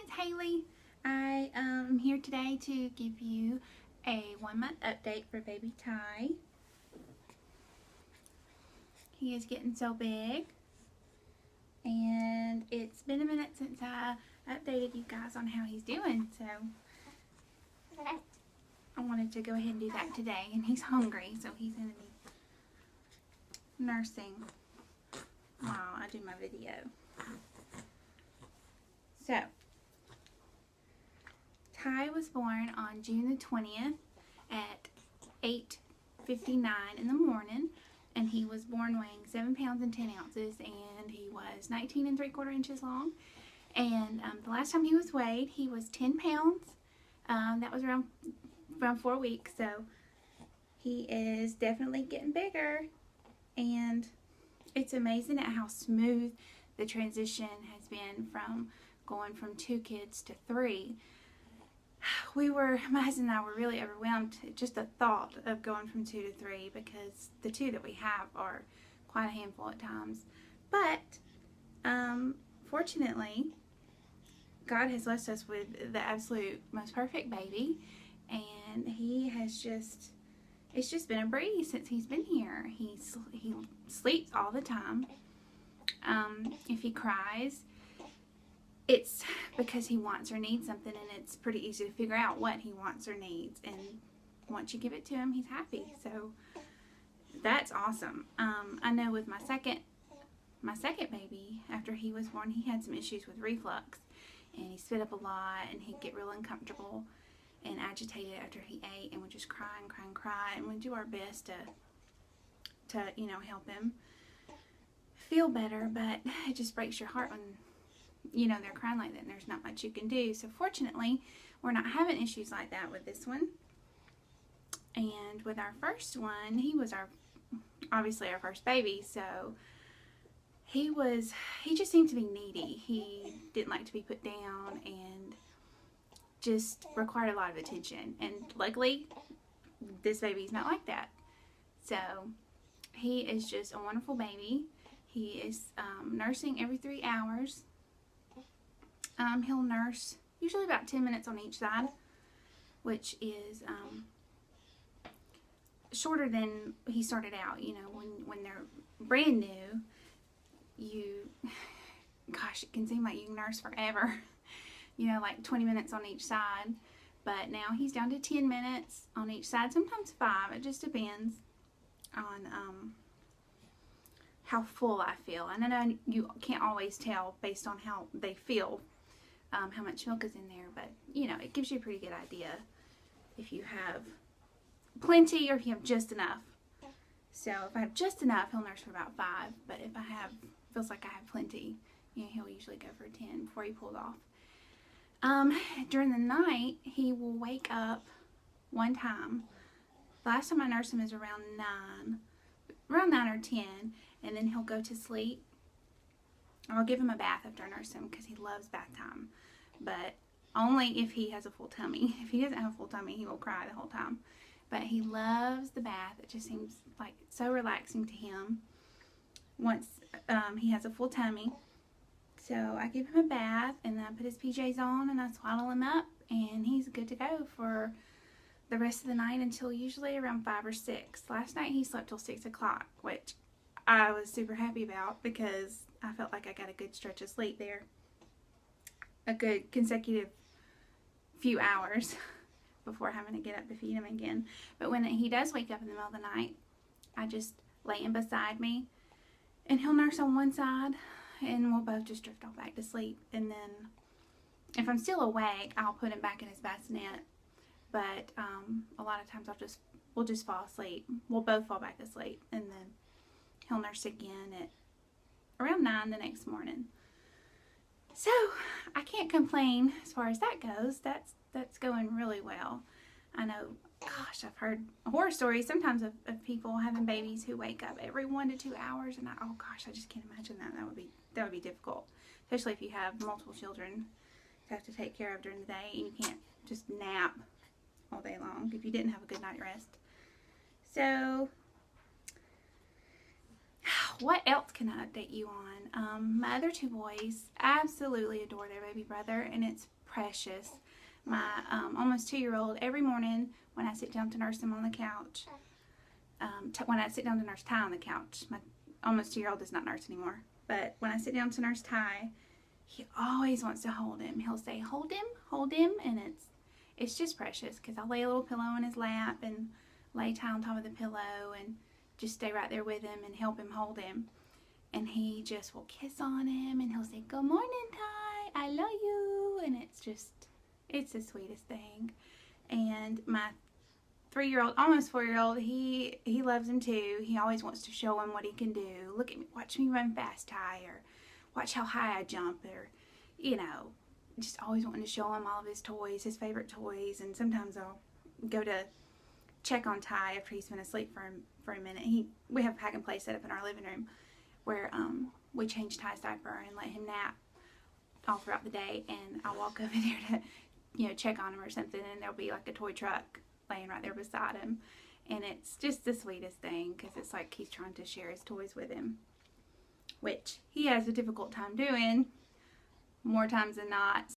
it's Haley. I am here today to give you a 1-month update for baby Ty. He is getting so big, and it's been a minute since I updated you guys on how he's doing, so I wanted to go ahead and do that today. And he's hungry, so he's going to be nursing while I do my video. So, Ty was born on June the 20th at 8:59 in the morning, and he was born weighing 7 pounds and 10 ounces, and he was 19 3/4 inches long. And the last time he was weighed, he was 10 pounds. That was around 4 weeks, so he is definitely getting bigger, and it's amazing at how smooth the transition has been from going from 2 kids to 3. My husband and I were really overwhelmed at just the thought of going from 2 to 3, because the 2 that we have are quite a handful at times. But fortunately, God has blessed us with the absolute most perfect baby, and it's just been a breeze since he's been here. He sleeps all the time. If he cries, it's because he wants or needs something, and it's pretty easy to figure out what he wants or needs, and once you give it to him, he's happy. So that's awesome. I know with my second baby, after he was born, he had some issues with reflux, and he spit up a lot, and he'd get real uncomfortable and agitated after he ate, and would just cry and cry and cry, and we do our best to help him feel better. But it just breaks your heart when they're crying like that and there's not much you can do. So fortunately, we're not having issues like that with this one. And with our first one, he was obviously our first baby, so he just seemed to be needy. He didn't like to be put down and just required a lot of attention. And luckily, this baby's not like that. So he is just a wonderful baby. He is nursing every 3 hours. He'll nurse usually about 10 minutes on each side, which is shorter than he started out. When they're brand new, gosh, it can seem like you can nurse forever. Like 20 minutes on each side. But now he's down to 10 minutes on each side, sometimes 5. It just depends on how full I feel. And I know you can't always tell based on how they feel how much milk is in there, but it gives you a pretty good idea if you have plenty or if you have just enough. So if I have just enough, he'll nurse for about 5, but if feels like I have plenty, he'll usually go for 10 before he pulls off. During the night, he will wake up one time. The last time I nursed him is around 9 or 10, and then he'll go to sleep. I'll give him a bath after I nurse him because he loves bath time, but only if he has a full tummy. If he doesn't have a full tummy, he will cry the whole time. But he loves the bath. It just seems like so relaxing to him once he has a full tummy. So I give him a bath, and then I put his PJs on, and I swaddle him up, and he's good to go for the rest of the night until usually around 5 or 6. Last night he slept till 6 o'clock, which I was super happy about because I felt like I got a good stretch of sleep there. A good consecutive few hours before having to get up to feed him again. But when he does wake up in the middle of the night, I just lay him beside me, and he'll nurse on one side, and we'll both just drift off back to sleep. And then if I'm still awake, I'll put him back in his bassinet. But a lot of times we'll just fall asleep. We'll both fall back asleep, and then he'll nurse again at around 9 the next morning. So I can't complain as far as that goes. That's going really well. I know, gosh, I've heard horror stories sometimes of people having babies who wake up every 1 to 2 hours, and oh gosh, I just can't imagine that. That would be difficult, especially if you have multiple children to have to take care of during the day, and you can't just nap all day long if you didn't have a good night rest. So what else can I update you on? My other 2 boys absolutely adore their baby brother, and it's precious. My almost 2-year-old, every morning when I sit down to nurse him on the couch, when I sit down to nurse Ty on the couch, my almost 2-year-old does not nurse anymore, but when I sit down to nurse Ty, he always wants to hold him. He'll say, hold him, and it's just precious because I'll lay a little pillow in his lap and lay Ty on top of the pillow and just stay right there with him and help him hold him. And he just will kiss on him and he'll say, good morning, Ty, I love you. And it's the sweetest thing. And my 3-year-old, almost 4-year-old, he loves him too. He always wants to show him what he can do. Look at me, watch me run fast, Ty, or watch how high I jump, or, you know, just always wanting to show him all of his toys, his favorite toys. And sometimes I'll go to check on Ty after he's been asleep for a minute. We have a pack and play set up in our living room where we change Ty's diaper and let him nap all throughout the day, and I'll walk over there to, you know, check on him or something, and there'll be like a toy truck laying right there beside him, and it's just the sweetest thing because it's like he's trying to share his toys with him, which he has a difficult time doing more times than not.